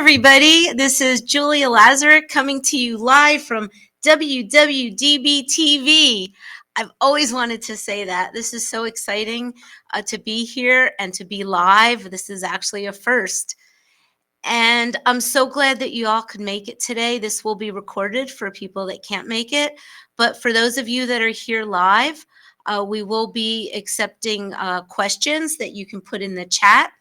everybody. This is Julia Lazarick coming to you live from WWDBTV. I've always wanted to say that. This is so exciting to be here and to be live. This is actually a first. And I'm so glad that you all could make it today. This will be recorded for people that can't make it. But for those of you that are here live, we will be accepting questions that you can put in the chat,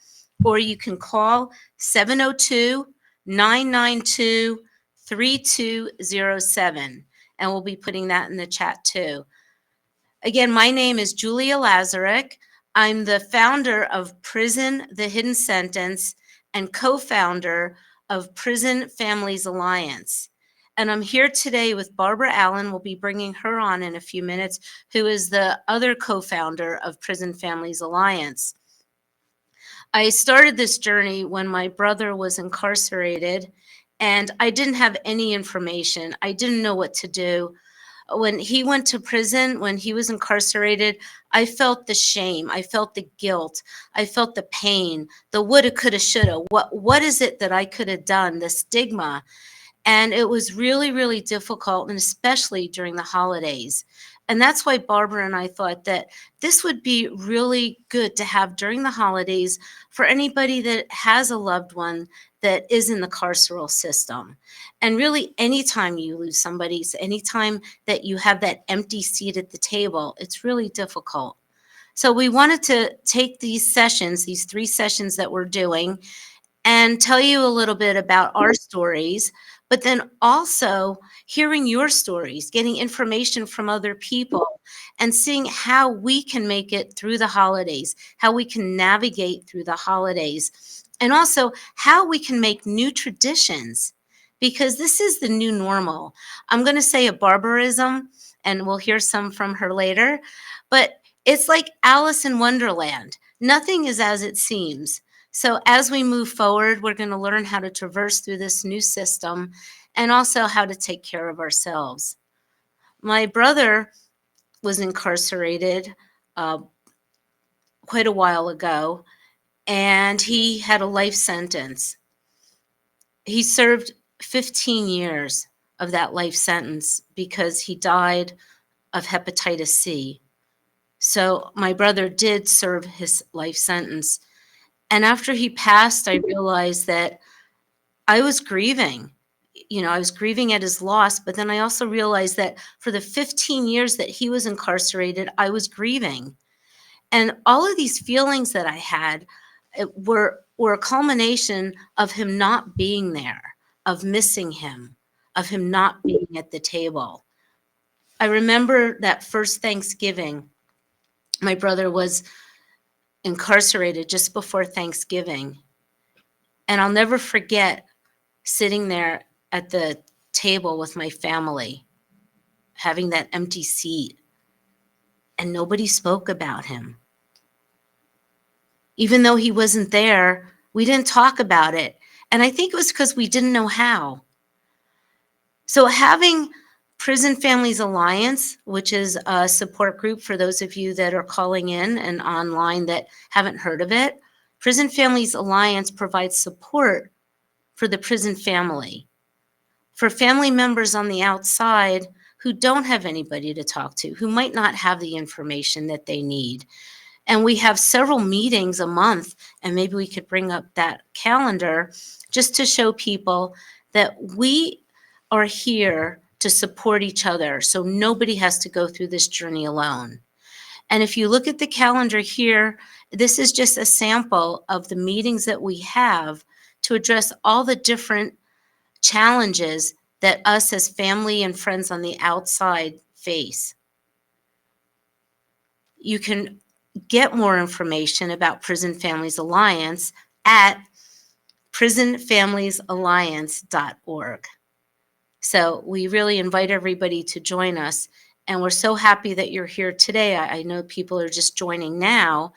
or you can call 702-992-3207. And we'll be putting that in the chat too. Again, my name is Julia Lazarick. I'm the founder of Prison, the Hidden Sentence, and co-founder of Prison Families Alliance. And I'm here today with Barbara Allen. We'll be bringing her on in a few minutes, who is the other co-founder of Prison Families Alliance. I started this journey when my brother was incarcerated, and I didn't have any information. I didn't know what to do. When he went to prison, when he was incarcerated, I felt the shame. I felt the guilt. I felt the pain, the woulda, coulda, shoulda. What is it that I could have done? The stigma. And it was really, really difficult, and especially during the holidays. And that's why Barbara and I thought that this would be really good to have during the holidays for anybody that has a loved one that is in the carceral system. And really, anytime you lose somebody, anytime that you have that empty seat at the table, it's really difficult. So we wanted to take these sessions, these 3 sessions that we're doing, and tell you a little bit about our stories, but then also hearing your stories, getting information from other people, and seeing how we can make it through the holidays, how we can navigate through the holidays, and also how we can make new traditions, because this is the new normal. I'm going to say a barbarism, and we'll hear some from her later, but it's like Alice in Wonderland. Nothing is as it seems. So as we move forward, we're going to learn how to traverse through this new system and also how to take care of ourselves. My brother was incarcerated quite a while ago, and he had a life sentence. He served 15 years of that life sentence because he died of hepatitis C. So my brother did serve his life sentence. And after he passed, I realized that I was grieving. I was grieving at his loss, but then I also realized that for the 15 years that he was incarcerated, I was grieving. And all of these feelings that I had were a culmination of him not being there, of missing him, of him not being at the table. I remember that first Thanksgiving, my brother was incarcerated just before Thanksgiving. And I'll never forget sitting there at the table with my family, having that empty seat, and nobody spoke about him. Even though he wasn't there, we didn't talk about it. And I think it was because we didn't know how. So having Prison Families Alliance, which is a support group for those of you that are calling in and online that haven't heard of it, Prison Families Alliance provides support for the prison family, for family members on the outside who don't have anybody to talk to, who might not have the information that they need. And we have several meetings a month, and maybe we could bring up that calendar just to show people that we are here to support each other, so nobody has to go through this journey alone. And if you look at the calendar here, this is just a sample of the meetings that we have to address all the different challenges that us as family and friends on the outside face. You can get more information about Prison Families Alliance at prisonfamiliesalliance.org. So we really invite everybody to join us. And we're so happy that you're here today. I know people are just joining now.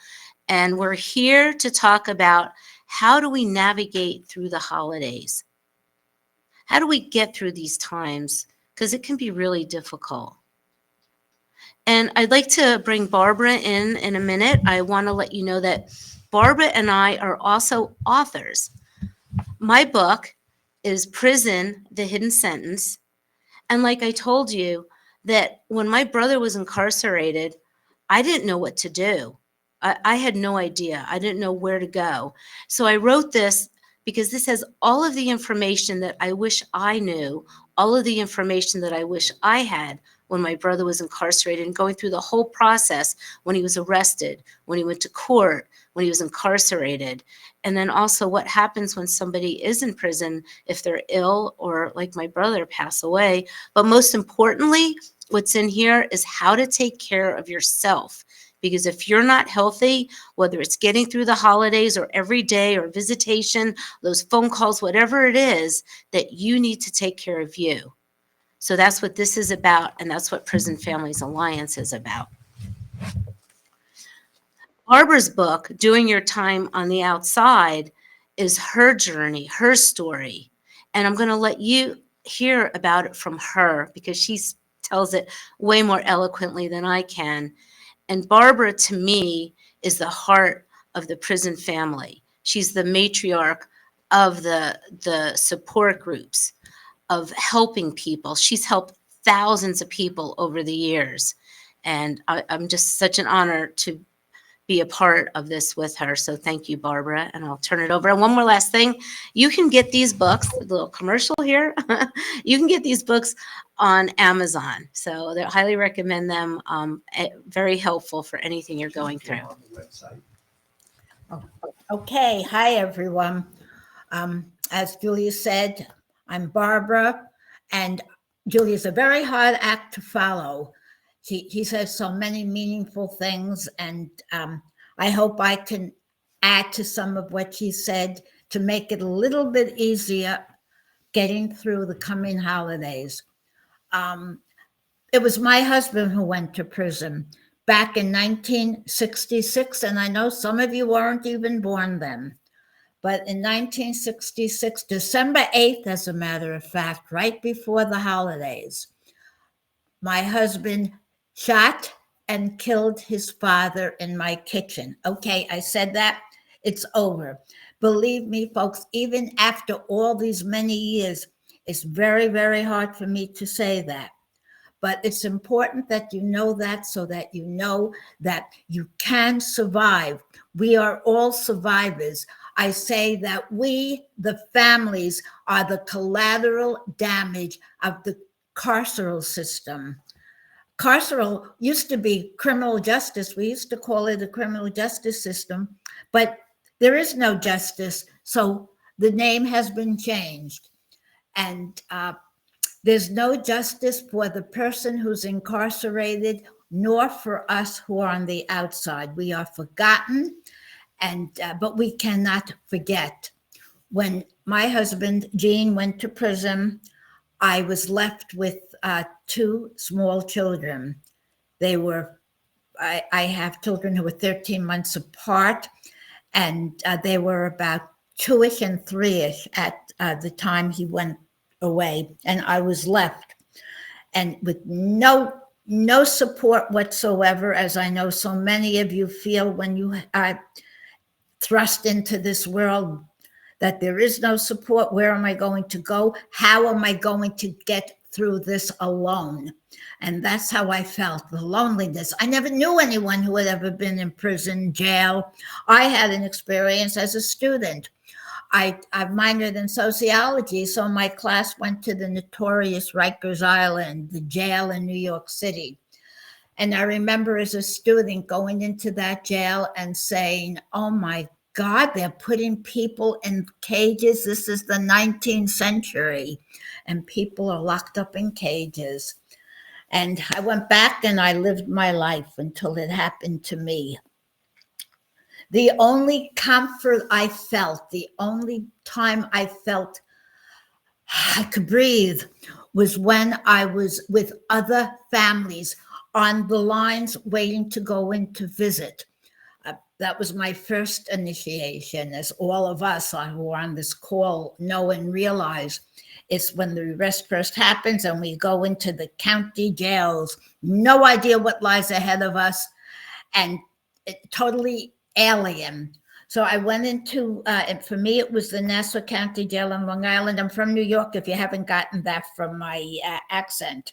And we're here to talk about how do we navigate through the holidays? How do we get through these times? Because it can be really difficult. And I'd like to bring Barbara in a minute. I want to let you know that Barbara and I are also authors. My book is Prison, the Hidden Sentence. And like I told you, that when my brother was incarcerated, I didn't know what to do. I had no idea. I didn't know where to go. So I wrote this because this has all of the information that I wish I knew, all of the information that I wish I had when my brother was incarcerated, and going through the whole process when he was arrested, when he went to court, when he was incarcerated. And then also what happens when somebody is in prison if they're ill or, like my brother, pass away. But most importantly, what's in here is how to take care of yourself. Because if you're not healthy, whether it's getting through the holidays or every day or visitation, those phone calls, whatever it is, that you need to take care of you. So that's what this is about, and that's what Prison Families Alliance is about. Barbara's book, Doing Your Time on the Outside, is her journey, her story. And I'm going to let you hear about it from her because she tells it way more eloquently than I can. And Barbara, to me, is the heart of the prison family. She's the matriarch of the support groups, of helping people. She's helped thousands of people over the years. And I'm just such an honor to be a part of this with her. So thank you, Barbara. And I'll turn it over. And one more last thing. You can get these books, a little commercial here. You can get these books on Amazon. So I highly recommend them. Very helpful for anything you're going through. Okay. Hi, everyone. As Julia said, I'm Barbara, and Julia's a very hard act to follow. He says so many meaningful things, and I hope I can add to some of what she said to make it a little bit easier getting through the coming holidays. It was my husband who went to prison back in 1966, and I know some of you weren't even born then. But in 1966, December 8th, as a matter of fact, right before the holidays, my husband shot and killed his father in my kitchen. Okay, I said that. It's over. Believe me, folks, even after all these many years, it's very, very hard for me to say that. But it's important that you know that, so that you know that you can survive. We are all survivors. I say that we, the families, are the collateral damage of the carceral system. Carceral used to be criminal justice. We used to call it a criminal justice system, but there is no justice. So the name has been changed. And there's no justice for the person who's incarcerated, nor for us who are on the outside. We are forgotten, but we cannot forget. When my husband, Gene, went to prison, I was left with two small children. I have children who were 13 months apart, and they were about 2-ish and 3-ish at the time he went away, and I was left, and with no support whatsoever, as I know so many of you feel when you are thrust into this world, that there is no support. Where am I going to go? How am I going to get through this alone? And that's how I felt, the loneliness. I never knew anyone who had ever been in prison, jail. I had an experience as a student. I minored in sociology, so my class went to the notorious Rikers Island, the jail in New York City. And I remember as a student going into that jail and saying, oh my God, they're putting people in cages. This is the 19th century, and people are locked up in cages. And I went back and I lived my life until it happened to me. The only comfort I felt, the only time I felt I could breathe, was when I was with other families on the lines waiting to go in to visit. That was my first initiation, as all of us who are on this call know and realize. It's when the arrest first happens and we go into the county jails, no idea what lies ahead of us, and totally alien. So I went into, and for me, it was the Nassau County Jail in Long Island. I'm from New York, if you haven't gotten that from my accent.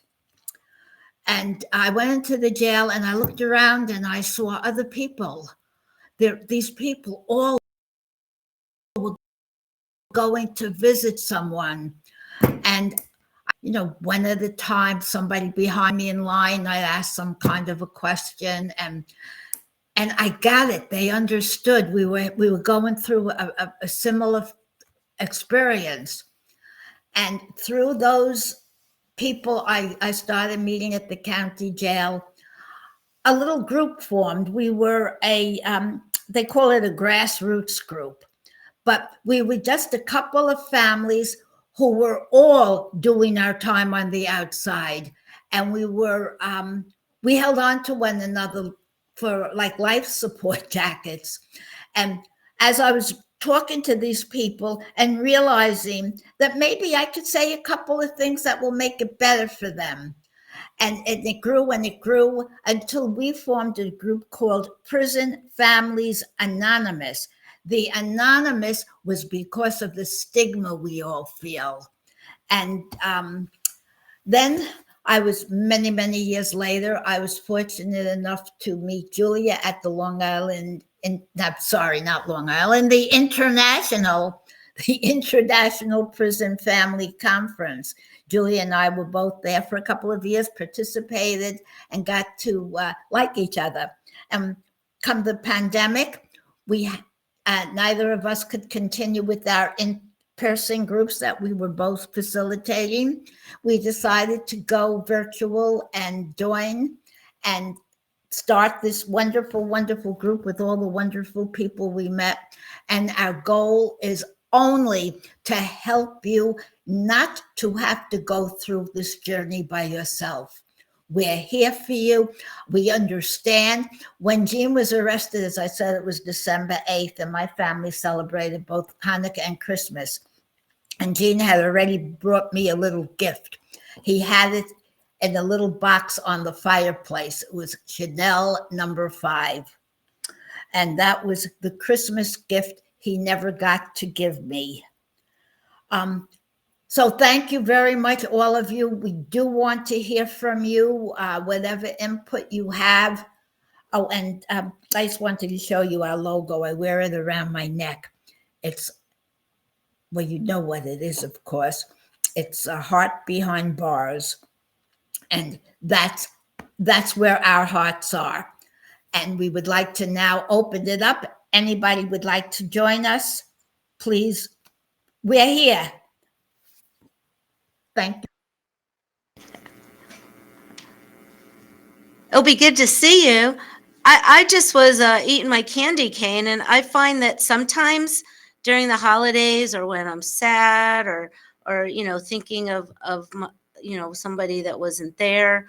And I went into the jail and I looked around and I saw other people. These people all were going to visit someone. And, one at a time, somebody behind me in line, I asked some kind of a question, and I got it. They understood. We were going through a similar experience. And through those people I started meeting at the county jail, a little group formed. We were they call it a grassroots group, but we were just a couple of families who were all doing our time on the outside. And we held on to one another for like life support jackets. And as I was talking to these people and realizing that maybe I could say a couple of things that will make it better for them. And it grew and it grew until we formed a group called Prison Families Anonymous. The anonymous was because of the stigma we all feel. And then I was many, many years later, I was fortunate enough to meet Julia at the Long Island, not Long Island, the International Prison Family Conference. Julia and I were both there for a couple of years, participated, and got to like each other. And come the pandemic, neither of us could continue with our in-person groups that we were both facilitating. We decided to go virtual and join and start this wonderful, wonderful group with all the wonderful people we met. And our goal is only to help you not to have to go through this journey by yourself. We're here for you. We understand. When Jean was arrested, as I said, it was December 8th, and my family celebrated both Hanukkah and Christmas. And Jean had already brought me a little gift. He had it in a little box on the fireplace. It was Chanel number 5. And that was the Christmas gift he never got to give me. So thank you very much, all of you. We do want to hear from you, whatever input you have. Oh, and I just wanted to show you our logo. I wear it around my neck. It's, well, you know what it is, of course. It's a heart behind bars. And that's where our hearts are. And we would like to now open it up. Anybody would like to join us, please, we're here. Thank you. It'll be good to see you. I just was eating my candy cane, and I find that sometimes during the holidays or when I'm sad or thinking of somebody that wasn't there,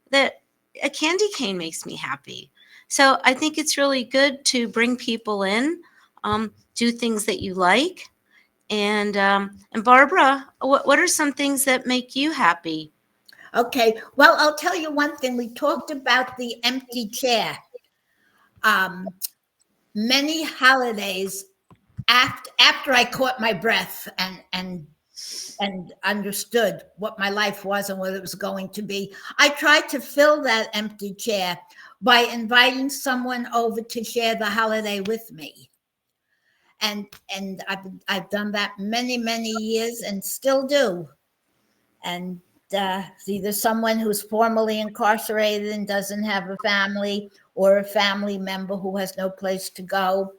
that a candy cane makes me happy. So I think it's really good to bring people in, do things that you like. And Barbara, what are some things that make you happy? Okay, well, I'll tell you one thing. We talked about the empty chair. Many holidays after I caught my breath and understood what my life was and what it was going to be, I tried to fill that empty chair by inviting someone over to share the holiday with me. And I've done that many, many years and still do. And it's either someone who's formally incarcerated and doesn't have a family, or a family member who has no place to go.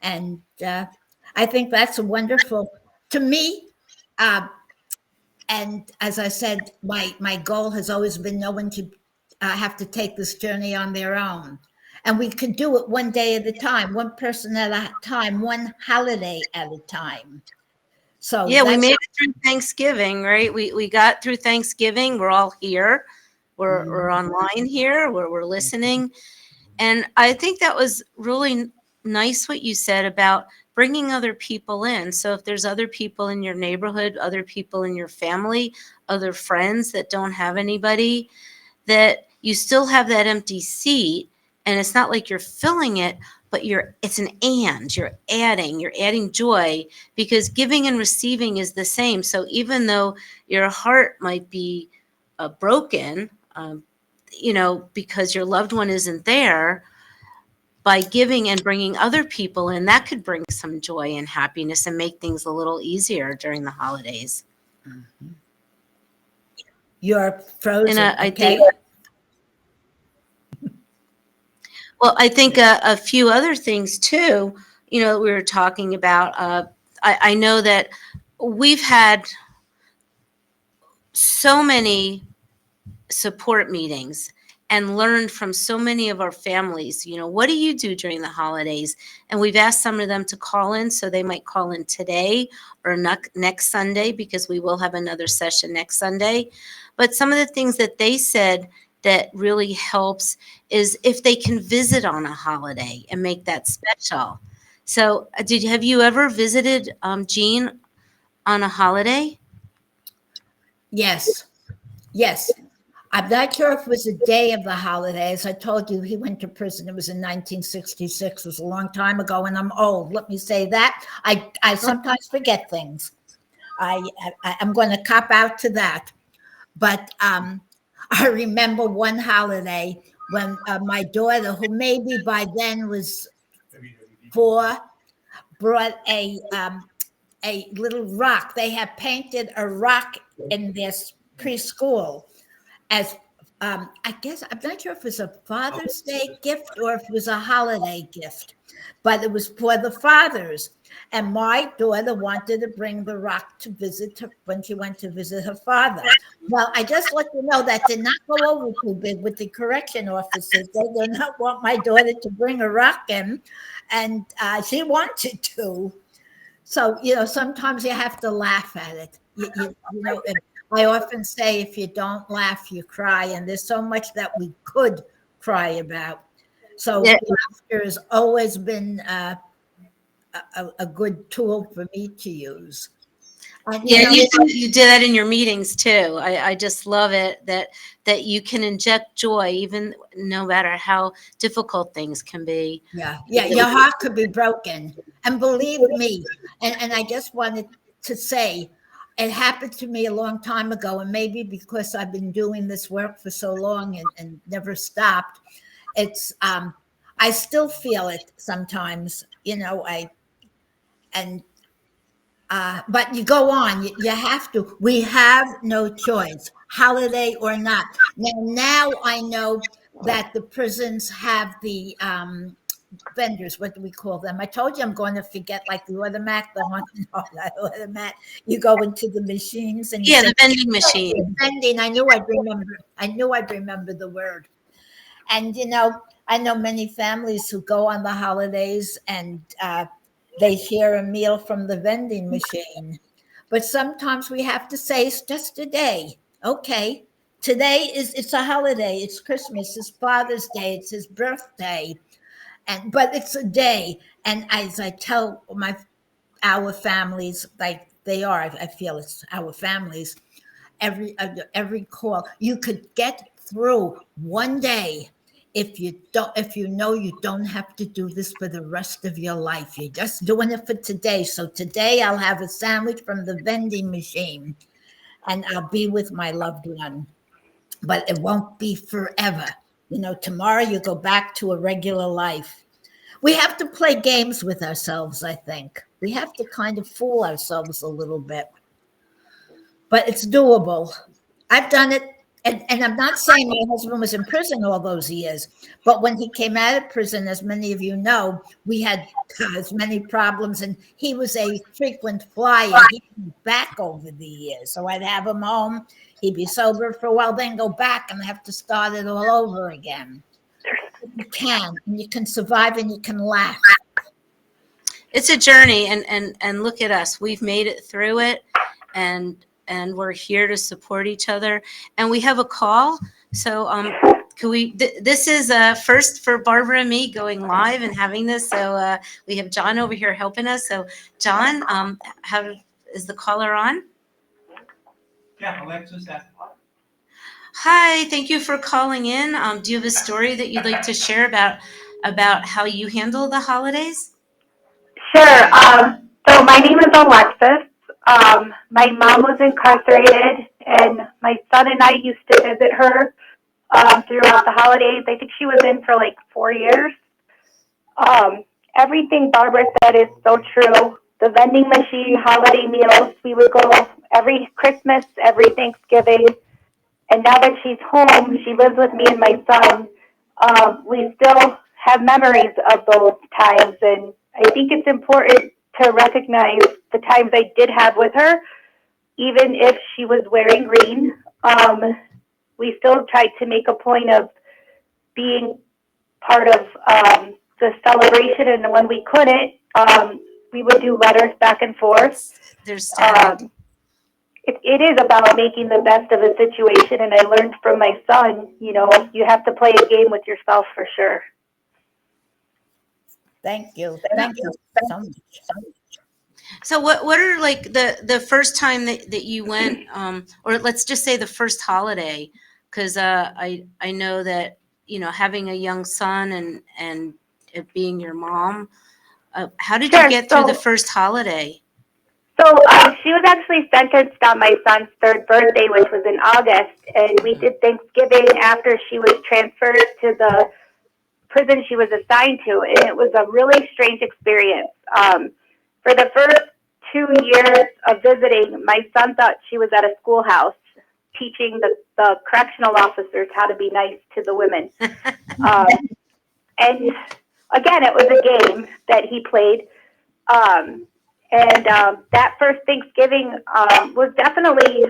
And I think that's wonderful to me. And as I said, my goal has always been no one should have to take this journey on their own. And we could do it one day at a time, one person at a time, one holiday at a time. So yeah, we made it through Thanksgiving, right? We got through Thanksgiving. We're all here. We're online here. We're listening. And I think that was really nice what you said about bringing other people in. So if there's other people in your neighborhood, other people in your family, other friends that don't have anybody, that you still have that empty seat And it's not like you're filling it, but it's an and, you're adding joy, because giving and receiving is the same. So even though your heart might be broken, because your loved one isn't there, by giving and bringing other people in, that could bring some joy and happiness and make things a little easier during the holidays. You're frozen. And I okay? think, well, I think a few other things too, that we were talking about. I know that we've had so many support meetings and learned from so many of our families, what do you do during the holidays? And we've asked some of them to call in, so they might call in today or next Sunday, because we will have another session next Sunday. But some of the things that they said that really helps is if they can visit on a holiday and make that special. So have you ever visited Jean on a holiday? Yes. I'm not sure if it was a day of the holidays. I told you he went to prison. It was in 1966. It was a long time ago, and I'm old. Let me say that. I sometimes forget things. I'm going to cop out to that. But I remember one holiday when my daughter, who maybe by then was 4, brought a little rock. They had painted a rock in this preschool as I guess, I'm not sure if it was a Father's Day gift or if it was a holiday gift, but it was for the fathers. And my daughter wanted to bring the rock to visit her when she went to visit her father. Well, I just let you know that did not go over too big with the correction officers. They did not want my daughter to bring a rock in, and she wanted to. So, sometimes you have to laugh at it. I often say, if you don't laugh, you cry. And there's so much that we could cry about. So laughter has always been a good tool for me to use. And, you did that in your meetings too. I just love it that you can inject joy, even no matter how difficult things can be. Yeah, your heart could be broken. And believe me, and I just wanted to say, it happened to me a long time ago, and maybe because I've been doing this work for so long and never stopped, it's I still feel it sometimes, but you go on. You have to. We have no choice, holiday or not. Now I know that the prisons have the vendors. What do we call them? I told you I'm going to forget, like the automat, the one, that automat. You go into the machines and you say, the vending machine. vending. I knew I'd remember the word. And I know many families who go on the holidays and they share a meal from the vending machine. But sometimes we have to say, it's just a day. Okay, today it's a holiday. It's Christmas. It's Father's Day. It's his birthday. But it's a day. And as I tell our families, like they are, I feel it's our families, every call, you could get through one day if you know you don't have to do this for the rest of your life. You're just doing it for today. So today I'll have a sandwich from the vending machine and I'll be with my loved one. But it won't be forever. Tomorrow you go back to a regular life. We have to play games with ourselves, I think. We have to kind of fool ourselves a little bit. But it's doable. I've done it. And I'm not saying my husband was in prison all those years, but when he came out of prison, as many of you know, we had as many problems, and he was a frequent flyer. He came back over the years. So I'd have him home. He'd be sober for a while, then go back and have to start it all over again. You can, and you can survive, and you can laugh. It's a journey, and look at us. We've made it through it, and we're here to support each other. And we have a call. So can we, this is first for Barbara and me going live and having this. So we have John over here helping us. So John, how is the caller on? Yeah, Alexa's at. Hi, thank you for calling in. Do you have a story that you'd like to share about how you handle the holidays? Sure. So my name is Alexis. My mom was incarcerated, and my son and I used to visit her throughout the holidays. I think she was in for like 4 years. Um, Everything Barbara said is so true. The vending machine, holiday meals, we would go every Christmas, every Thanksgiving. And now that she's home, she lives with me and my son. We still have memories of those times, and I think it's important to recognize the times I did have with her, even if she was wearing green. We still tried to make a point of being part of the celebration, and when we couldn't, we would do letters back and forth. There's static. It is about making the best of a situation, and I learned from my son, you have to play a game with yourself for sure. Thank you. Thank you so much. So what are like the first time that you went, or let's just say the first holiday, because I know that having a young son and it being your mom, how did you Sure. get through the first holiday? So she was actually sentenced on my son's third birthday, which was in August, and we did Thanksgiving after she was transferred to the prison she was assigned to, and it was a really strange experience. For the first 2 years of visiting, my son thought she was at a schoolhouse teaching the correctional officers how to be nice to the women. And again, it was a game that he played. And that first Thanksgiving was definitely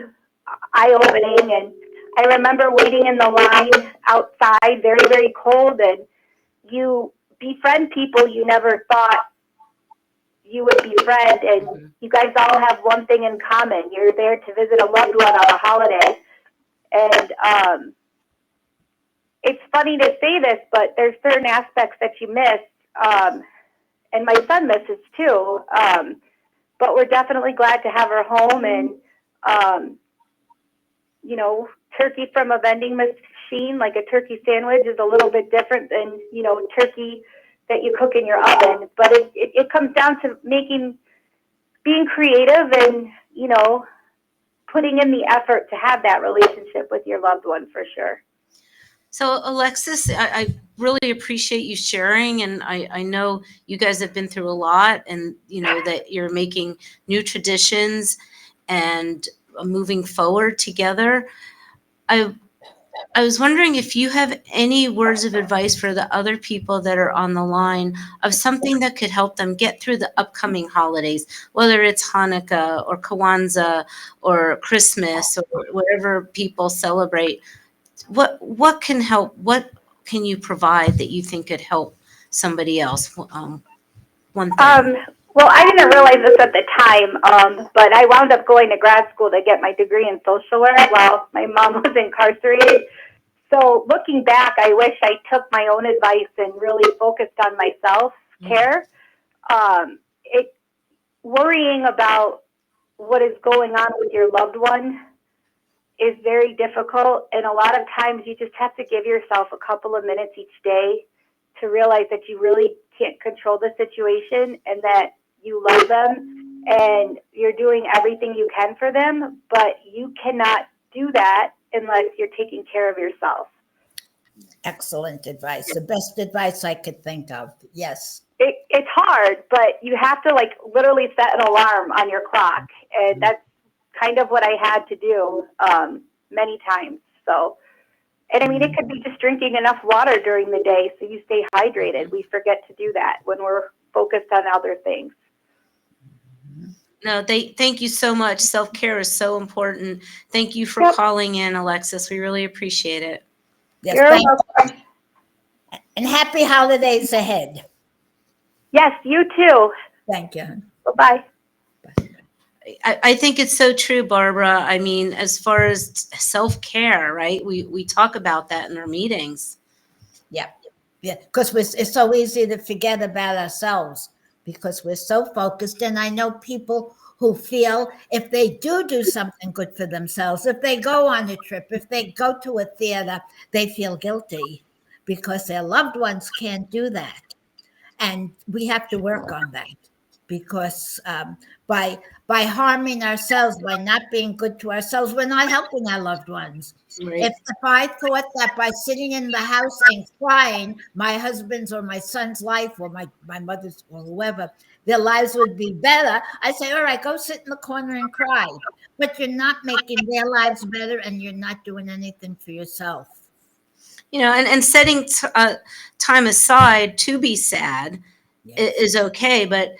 eye-opening. And I remember waiting in the line outside, very, very cold, and you befriend people you never thought you would befriend, and you guys all have one thing in common. You're there to visit a loved one on a holiday. And it's funny to say this, but there's certain aspects that you miss, and my son misses too. But we're definitely glad to have her home, and um, turkey from a vending machine, like a turkey sandwich, is a little bit different than turkey that you cook in your oven. But it comes down to being creative, and putting in the effort to have that relationship with your loved one for sure. So Alexis, I really appreciate you sharing, and I know you guys have been through a lot, and that you're making new traditions and moving forward together. I was wondering if you have any words of advice for the other people that are on the line of something that could help them get through the upcoming holidays, whether it's Hanukkah or Kwanzaa or Christmas or whatever people celebrate. What can help? What can you provide that you think could help somebody else? One thing. Well, I didn't realize this at the time, but I wound up going to grad school to get my degree in social work while my mom was incarcerated. So looking back, I wish I took my own advice and really focused on my self-care. It Worrying about what is going on with your loved one is very difficult, and a lot of times you just have to give yourself a couple of minutes each day to realize that you really can't control the situation, and that you love them and you're doing everything you can for them, but you cannot do that unless you're taking care of yourself. Excellent advice. The best advice I could think of. Yes. It's hard, but you have to literally set an alarm on your clock, and that's kind of what I had to do many times. So, and I mean, it could be just drinking enough water during the day so you stay hydrated. We forget to do that when we're focused on other things. No, thank you so much. Self-care is so important. Thank you for calling in, Alexis. We really appreciate it. Yes. You're welcome. And happy holidays ahead. Yes, you too. Thank you. Bye-bye. I think it's so true, Barbara. I mean, as far as self-care, right? We talk about that in our meetings. Yeah. Yeah. Because it's so easy to forget about ourselves because we're so focused. And I know people who feel if they do something good for themselves, if they go on a trip, if they go to a theater, they feel guilty because their loved ones can't do that. And we have to work on that, because by harming ourselves, by not being good to ourselves, we're not helping our loved ones. Right. If I thought that by sitting in the house and crying, my husband's or my son's life, or my mother's, or whoever, their lives would be better, I say, all right, go sit in the corner and cry. But you're not making their lives better, and you're not doing anything for yourself. And setting time aside to be sad Yes. is okay, but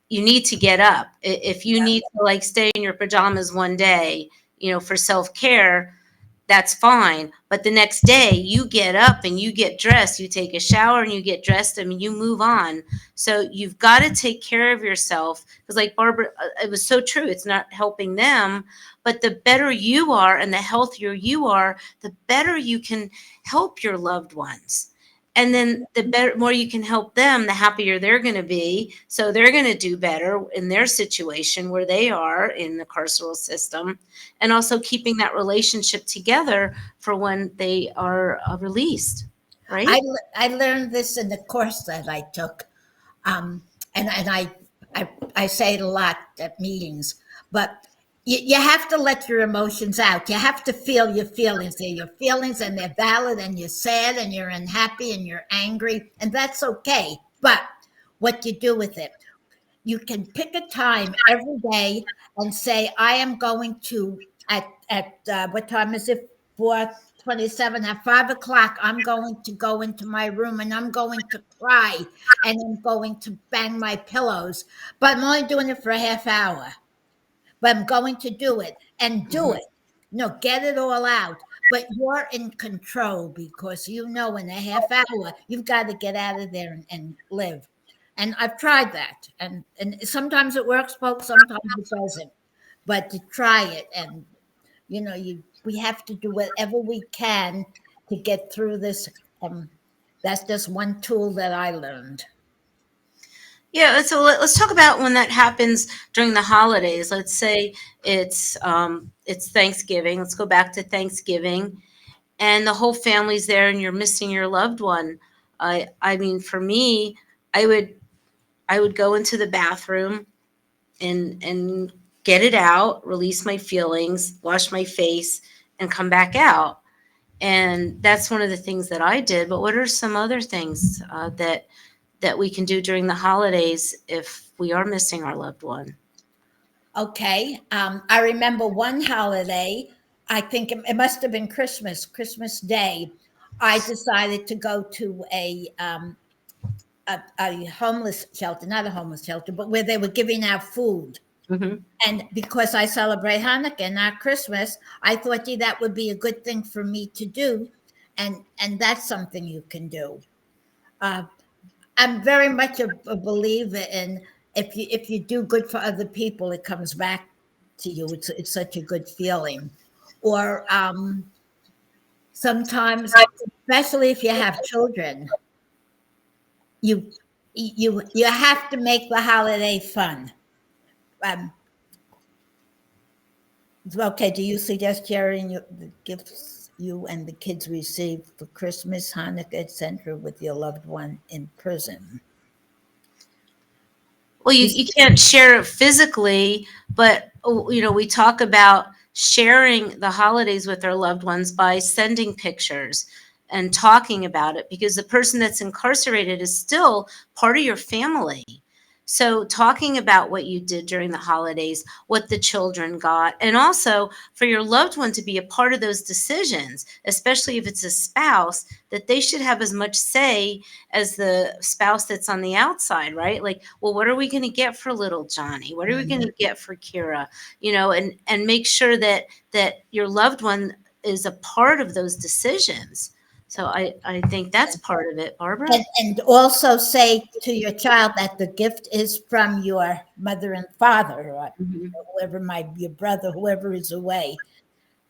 you need to get up. If you need to like stay in your pajamas one day, for self-care, that's fine. But the next day you get up and you get dressed, you take a shower and you get dressed, and you move on. So you've got to take care of yourself, because like Barbara, it was so true. It's not helping them, but the better you are and the healthier you are, the better you can help your loved ones. And then the more you can help them, the happier they're going to be. So they're going to do better in their situation where they are in the carceral system, and also keeping that relationship together for when they are released. Right? I learned this in the course that I took, and I say it a lot at meetings, but you have to let your emotions out. You have to feel your feelings. They're your feelings, and they're valid, and you're sad, and you're unhappy, and you're angry, and that's okay. But what you do with it, you can pick a time every day and say, I am going to, at what time is it? 4:27, at 5 o'clock, I'm going to go into my room and I'm going to cry and I'm going to bang my pillows. But I'm only doing it for a half hour. But I'm going to do it and do it. Get it all out. But you're in control, because in a half hour, you've got to get out of there and live. And I've tried that. And sometimes it works, folks, sometimes it doesn't. But to try it, and we have to do whatever we can to get through this. That's just one tool that I learned. Yeah, so let's talk about when that happens during the holidays. Let's say it's Thanksgiving. Let's go back to Thanksgiving, and the whole family's there, and you're missing your loved one. I mean, for me, I would go into the bathroom and get it out, release my feelings, wash my face, and come back out. And that's one of the things that I did. But what are some other things that we can do during the holidays if we are missing our loved one? Okay. I remember one holiday, I think it must have been Christmas Day. I decided to go to a homeless shelter, not a homeless shelter, but where they were giving out food. Mm-hmm. And because I celebrate Hanukkah, not Christmas, I thought, gee, that would be a good thing for me to do. And that's something you can do. I'm very much a believer in, if you do good for other people, it comes back to you. It's such a good feeling. Or sometimes, especially if you have children, you have to make the holiday fun. Okay, do you suggest sharing the gifts you and the kids receive for Christmas, Hanukkah, etc., with your loved one in prison? Well, you can't share it physically, but we talk about sharing the holidays with our loved ones by sending pictures and talking about it, because the person that's incarcerated is still part of your family. So talking about what you did during the holidays, what the children got, and also for your loved one to be a part of those decisions, especially if it's a spouse, that they should have as much say as the spouse that's on the outside, right? Like, well, what are we going to get for little Johnny? What are we going to get for Kira? And make sure that your loved one is a part of those decisions. So I think that's part of it, Barbara. And also say to your child that the gift is from your mother and father, or whoever might be your brother, whoever is away,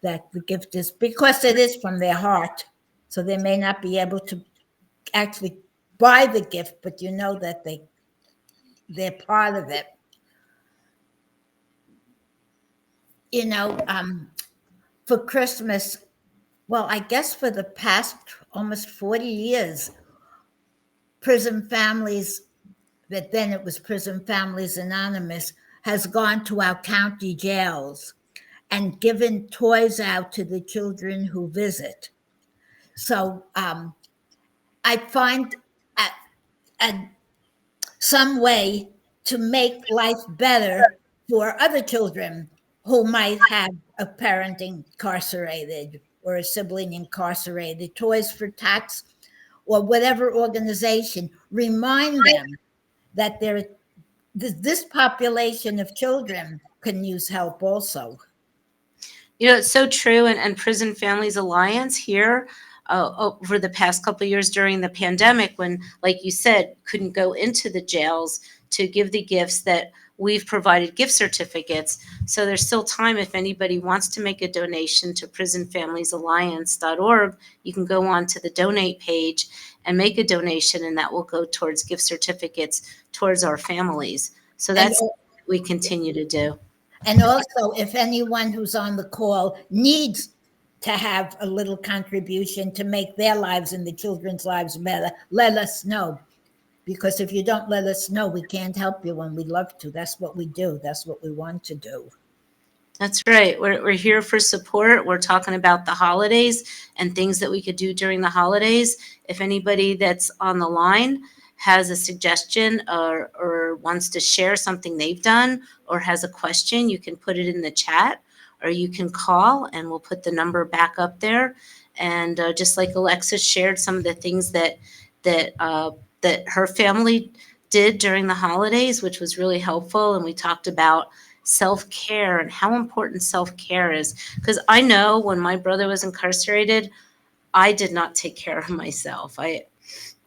that the gift is, because it is from their heart. So they may not be able to actually buy the gift, but that they're part of it. You know, for Christmas, well, I guess for the past almost 40 years, prison families, that then it was Prison Families Anonymous, has gone to our county jails and given toys out to the children who visit. So I find some way to make life better for other children who might have a parent incarcerated or a sibling incarcerated. Toys for Tots or whatever organization, remind them that this population of children can use help also. You know, it's so true. And Prison Families Alliance here over the past couple of years during the pandemic, when, like you said, couldn't go into the jails to give the gifts, that we've provided gift certificates. So there's still time if anybody wants to make a donation to prisonfamiliesalliance.org. You can go on to the donate page and make a donation, and that will go towards gift certificates towards our families. So that's what we continue to do. And also, if anyone who's on the call needs to have a little contribution to make their lives and the children's lives better, let us know. Because if you don't let us know, we can't help you when we'd love to. That's what we do. That's what we want to do. That's right. We're here for support. We're talking about the holidays and things that we could do during the holidays. If anybody that's on the line has a suggestion or wants to share something they've done or has a question, you can put it in the chat or you can call, and we'll put the number back up there. And just like Alexis shared some of the things that her family did during the holidays, which was really helpful. And we talked about self-care and how important self-care is. Because I know when my brother was incarcerated, I did not take care of myself. There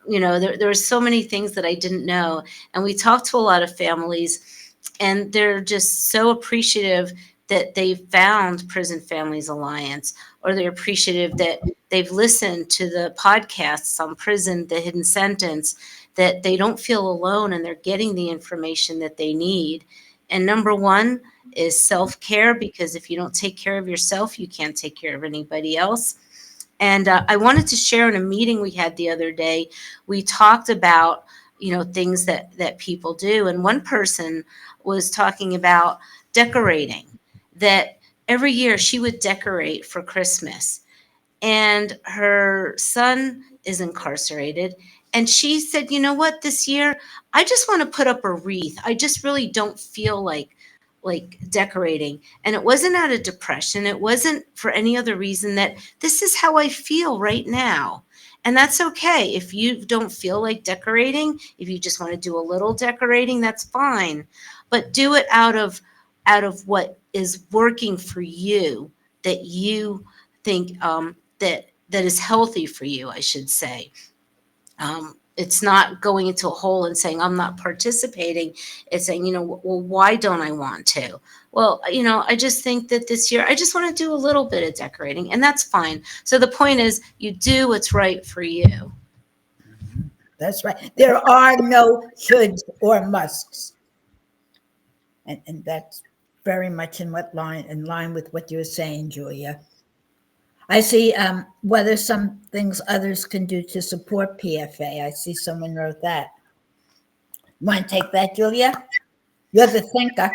were so many things that I didn't know. And we talked to a lot of families, and they're just so appreciative that they found Prison Families Alliance, or they're appreciative that they've listened to the podcasts on prison, the hidden sentence, that they don't feel alone and they're getting the information that they need. And number one is self-care, because if you don't take care of yourself, you can't take care of anybody else. And I wanted to share in a meeting we had the other day, we talked about, things that people do. And one person was talking about decorating, that every year she would decorate for Christmas. And her son is incarcerated. And she said, you know what, this year, I just want to put up a wreath. I just really don't feel like decorating. And it wasn't out of depression. It wasn't for any other reason, that this is how I feel right now. And that's okay. If you don't feel like decorating, if you just want to do a little decorating, that's fine. But do it out of what is working for you, that you think that is healthy for you, I should say. It's not going into a hole and saying, I'm not participating. It's saying, well, why don't I want to? Well, I just think that this year, I just want to do a little bit of decorating, and that's fine. So the point is, you do what's right for you. That's right. There are no shoulds or musts. And that's very much in line with what you're saying, Julia. I see what are some things others can do to support PFA. I see someone wrote that. Want to take that, Julia? You're the thinker.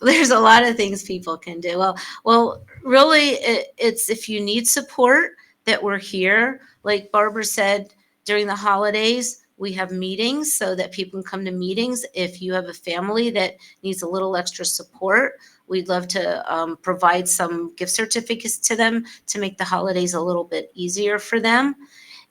There's a lot of things people can do. Well, really, it's if you need support, that we're here. Like Barbara said, during the holidays, we have meetings so that people can come to meetings. If you have a family that needs a little extra support, we'd love to provide some gift certificates to them to make the holidays a little bit easier for them.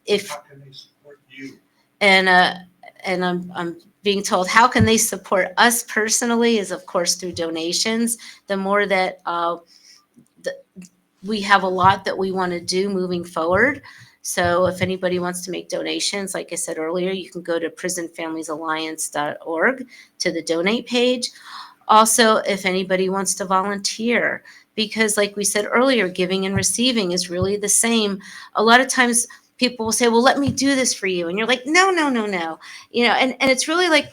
How can they support you? And I'm being told, how can they support us personally, is of course through donations. The more that we have a lot that we want to do moving forward. So if anybody wants to make donations, like I said earlier, you can go to prisonfamiliesalliance.org to the donate page. Also, if anybody wants to volunteer, because like we said earlier, giving and receiving is really the same. A lot of times people will say, well, let me do this for you. And you're like, no. And it's really like,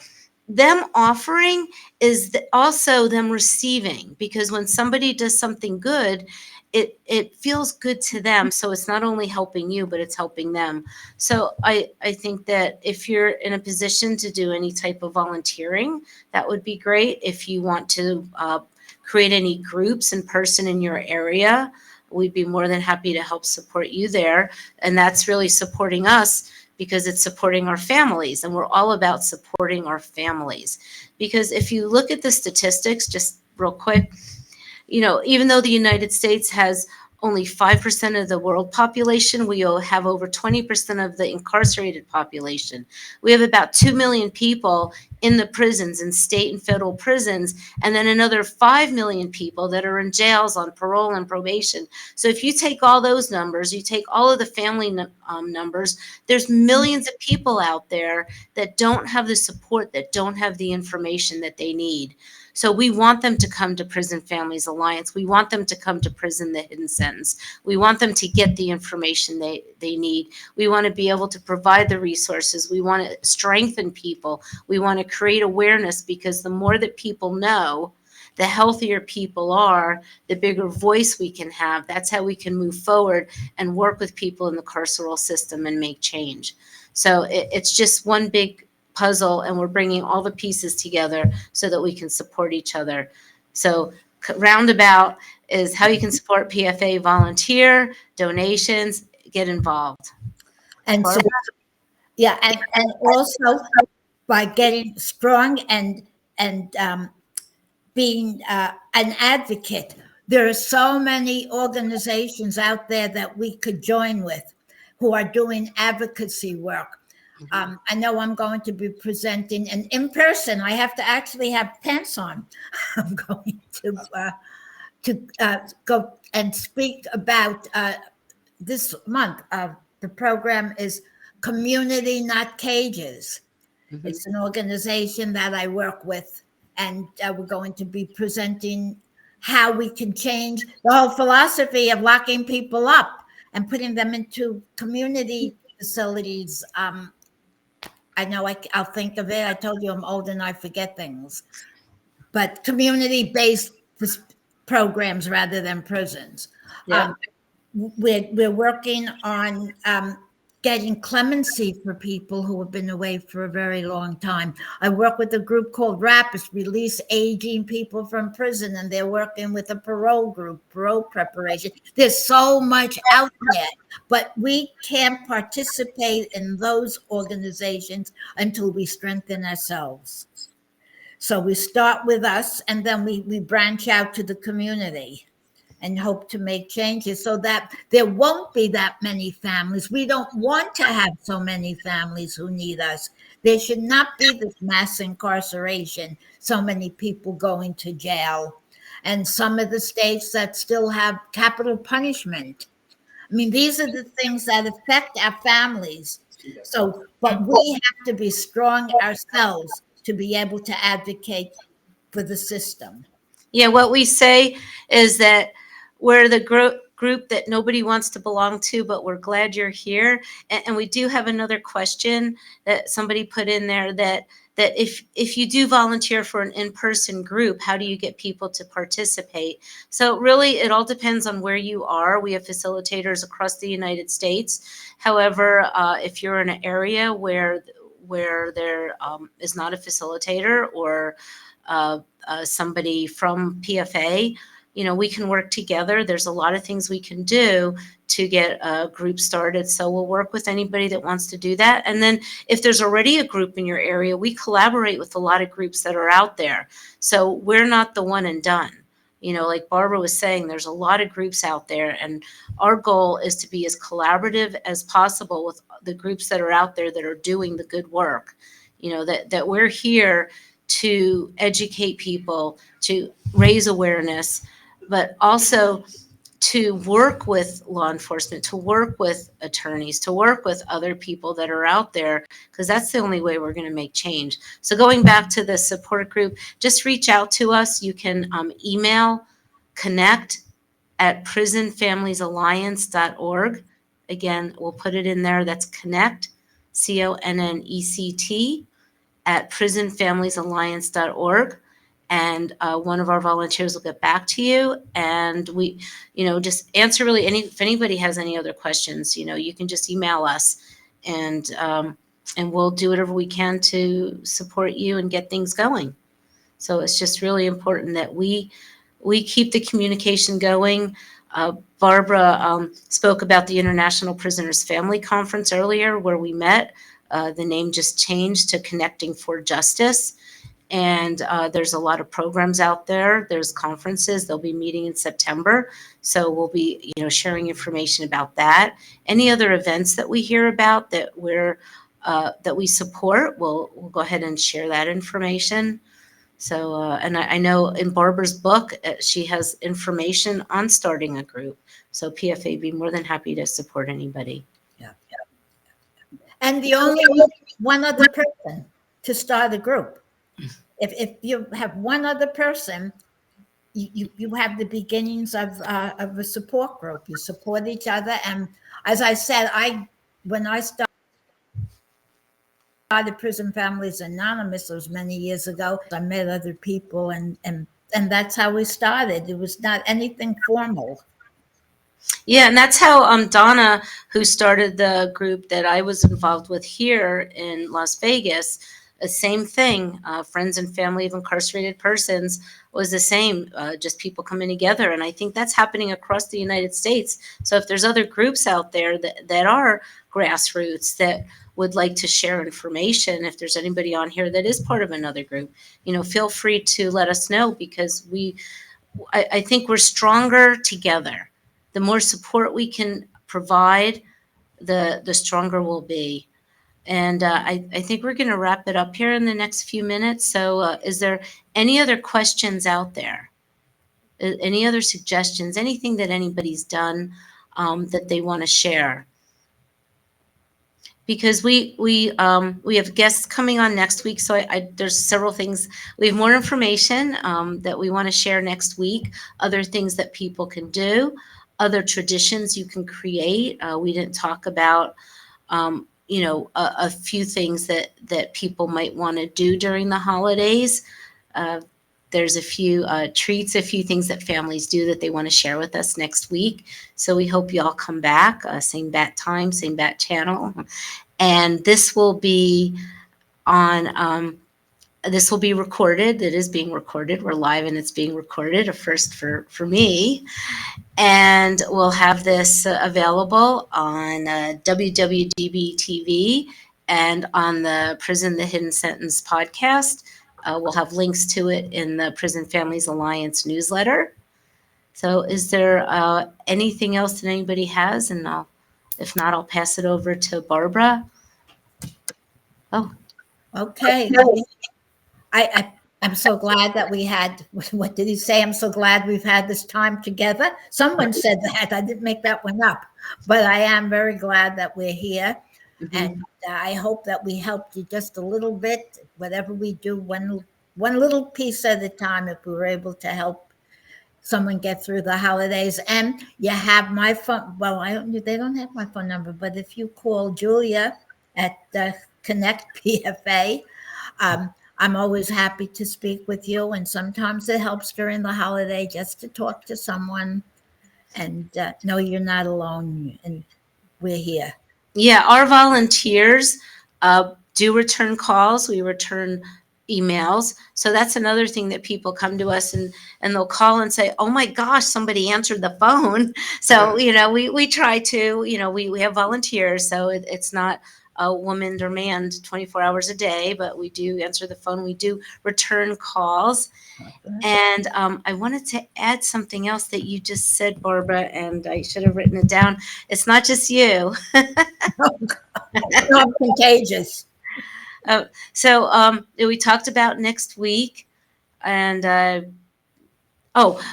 them offering is also them receiving, because when somebody does something good, it feels good to them. So it's not only helping you, but it's helping them. So I think that if you're in a position to do any type of volunteering, that would be great. If you want to create any groups in person in your area, we'd be more than happy to help support you there. And that's really supporting us, because it's supporting our families, and we're all about supporting our families. Because if you look at the statistics, just real quick, even though the United States has only 5% of the world population, we have over 20% of the incarcerated population. We have about 2 million people in the prisons, in state and federal prisons, and then another 5 million people that are in jails on parole and probation. So if you take all those numbers, you take all of the family numbers, there's millions of people out there that don't have the support, that don't have the information that they need. So we want them to come to Prison Families Alliance. We want them to come to Prison the Hidden Sentence. We want them to get the information they need. We want to be able to provide the resources. We want to strengthen people. We want to create awareness, because the more that people know, the healthier people are, the bigger voice we can have. That's how we can move forward and work with people in the carceral system and make change. So it's just one big puzzle, and we're bringing all the pieces together so that we can support each other. So roundabout is how you can support PFA: volunteer, donations, get involved. And so, yeah, and also by getting strong and being an advocate. There are so many organizations out there that we could join with who are doing advocacy work. I know I'm going to be presenting, and in person, I have to actually have pants on. I'm going to go and speak about this month. The program is Community Not Cages. Mm-hmm. It's an organization that I work with, and we're going to be presenting how we can change the whole philosophy of locking people up and putting them into community facilities. I know I'll think of it. I told you I'm old and I forget things. But community-based programs rather than prisons. Yeah. We're working on getting clemency for people who have been away for a very long time. I work with a group called RAPIS, Release Aging People from Prison, and they're working with a parole group, parole preparation. There's so much out there, but we can't participate in those organizations until we strengthen ourselves. So we start with us, and then we branch out to the community and hope to make changes so that there won't be that many families. We don't want to have so many families who need us. There should not be this mass incarceration, so many people going to jail. And some of the states that still have capital punishment. I mean, these are the things that affect our families. So, but we have to be strong ourselves to be able to advocate for the system. Yeah, what we say is that we're the group that nobody wants to belong to, but we're glad you're here. And we do have another question that somebody put in there, that if you do volunteer for an in-person group, how do you get people to participate? So really, it all depends on where you are. We have facilitators across the United States. However, if you're in an area where there is not a facilitator or somebody from PFA, we can work together. There's a lot of things we can do to get a group started. So we'll work with anybody that wants to do that. And then if there's already a group in your area, we collaborate with a lot of groups that are out there. So we're not the one and done. Like Barbara was saying, there's a lot of groups out there, and our goal is to be as collaborative as possible with the groups that are out there that are doing the good work. That we're here to educate people, to raise awareness, but also to work with law enforcement, to work with attorneys, to work with other people that are out there, because that's the only way we're going to make change. So going back to the support group, just reach out to us. You can email connect@prisonfamiliesalliance.org. Again, we'll put it in there. That's connect, CONNECT, at prisonfamiliesalliance.org. And one of our volunteers will get back to you. And we, just answer really if anybody has any other questions, you can just email us, and we'll do whatever we can to support you and get things going. So it's just really important that we keep the communication going. Barbara spoke about the International Prisoners Family Conference earlier, where we met. The name just changed to Connecting for Justice. And there's a lot of programs out there. There's conferences. They'll be meeting in September. So we'll be, sharing information about that. Any other events that we hear about that that we support, we'll go ahead and share that information. So, and I know in Barbara's book, she has information on starting a group. So PFA be more than happy to support anybody. Yeah. And the only one other person to start a group. If you have one other person, you have the beginnings of a support group. You support each other. And as I said, when I started Prison Families Anonymous, those many years ago, I met other people, and that's how we started. It was not anything formal. Yeah, and that's how Donna, who started the group that I was involved with here in Las Vegas, the same thing. Friends and family of incarcerated persons was the same, just people coming together. And I think that's happening across the United States. So if there's other groups out there that are grassroots that would like to share information, if there's anybody on here that is part of another group, feel free to let us know, because I think we're stronger together. The more support we can provide, the stronger we'll be. And I think we're going to wrap it up here in the next few minutes. So is there any other questions out there? Any other suggestions? Anything that anybody's done that they want to share? Because we have guests coming on next week, so there's several things. We have more information that we want to share next week. Other things that people can do, other traditions you can create. We didn't talk about a few things that people might want to do during the holidays. There's a few treats, a few things that families do that they want to share with us next week. So we hope you all come back, same bat time, same bat channel. And this will be this will be recorded. It is being recorded. We're live and it's being recorded, a first for me. And we'll have this available on WWDBTV and on the Prison the Hidden Sentence podcast. We'll have links to it in the Prison Families Alliance newsletter. So is there anything else that anybody has? And if not, I'll pass it over to Barbara. Oh, okay. I'm so glad that we had, what did he say? I'm so glad we've had this time together. Someone said that. I didn't make that one up. But I am very glad that we're here. Mm-hmm. And I hope that we helped you just a little bit. Whatever we do, one little piece at a time, if we were able to help someone get through the holidays. And you have my phone. Well, they don't have my phone number. But if you call Julia at Connect PFA, I'm always happy to speak with you, and sometimes it helps during the holiday just to talk to someone and know you're not alone, and we're here. Yeah, our volunteers do return calls. We return emails. So that's another thing that people come to us and they'll call and say, oh my gosh, somebody answered the phone. So, we try to, we have volunteers. So it's not woman or man 24 hours a day, but we do answer the phone. We do return calls. And I wanted to add something else that you just said, Barbara, and I should have written it down. It's not just you. I'm contagious. So we talked about next week, and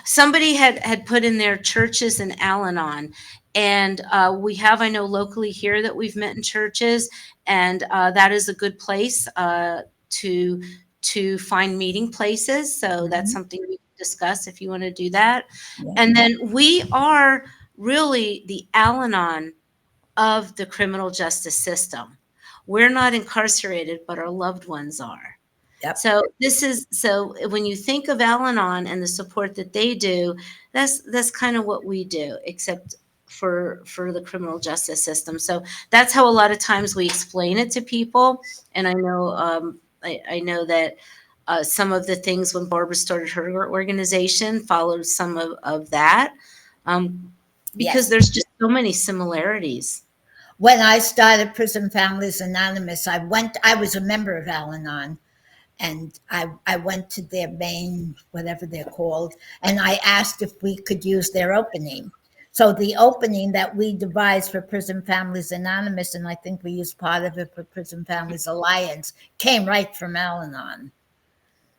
somebody had put in their churches in Al-Anon. And we have, I know locally here that we've met in churches, and that is a good place to find meeting places. So that's something we can discuss if you want to do that. Yeah. And then we are really the Al-Anon of the criminal justice system. We're not incarcerated, but our loved ones are. Yep. So when you think of Al-Anon and the support that they do, that's kind of what we do, except for the criminal justice system. So that's how a lot of times we explain it to people. And I know I know that some of the things when Barbara started her organization followed some of that, because Yes. there's just so many similarities. When I started Prison Families Anonymous, I was a member of Al-Anon, and I went to their main, whatever they're called, and I asked if we could use their opening. So the opening that we devised for Prison Families Anonymous, and I think we used part of it for Prison Families Alliance, came right from Al-Anon.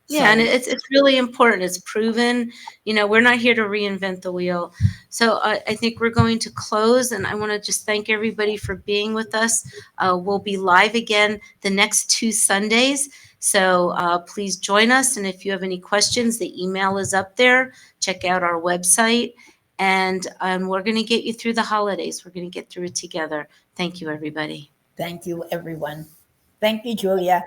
Yeah, and So it's really important. It's proven. We're not here to reinvent the wheel. So I think we're going to close, and I want to just thank everybody for being with us. We'll be live again the next 2 Sundays. So please join us. And if you have any questions, the email is up there. Check out our website. And we're going to get you through the holidays. We're going to get through it together. Thank you, everybody. thank you, everyone. Thank you, Julia.